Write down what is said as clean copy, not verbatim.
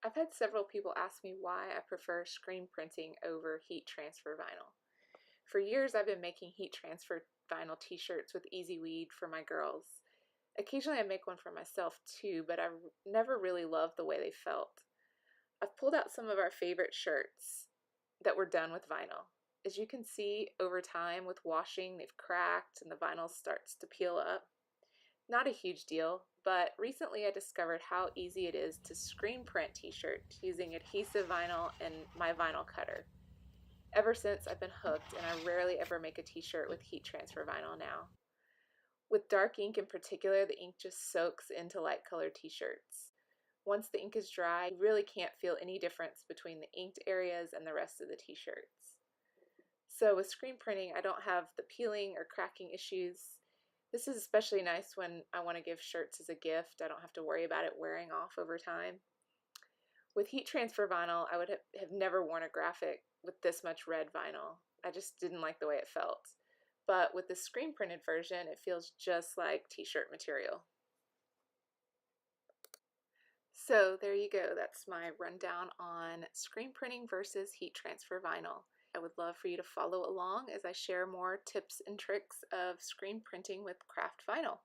I've had several people ask me why I prefer screen printing over heat transfer vinyl. For years I've been making heat transfer vinyl t-shirts with EasyWeed for my girls. Occasionally I make one for myself too, but I've never really loved the way they felt. I've pulled out some of our favorite shirts that were done with vinyl. As you can see, over time with washing, they've cracked and the vinyl starts to peel up. Not a huge deal, but recently I discovered how easy it is to screen print t-shirts using adhesive vinyl and my vinyl cutter. Ever since I've been hooked, and I rarely ever make a t-shirt with heat transfer vinyl now. With dark ink in particular, the ink just soaks into light colored t-shirts. Once the ink is dry, you really can't feel any difference between the inked areas and the rest of the t-shirts. So with screen printing, I don't have the peeling or cracking issues. This is especially nice when I want to give shirts as a gift. I don't have to worry about it wearing off over time. With heat transfer vinyl, I would have never worn a graphic with this much red vinyl. I just didn't like the way it felt. But with the screen printed version, it feels just like t-shirt material. So there you go. That's my rundown on screen printing versus heat transfer vinyl. I would love for you to follow along as I share more tips and tricks of screen printing with craft vinyl.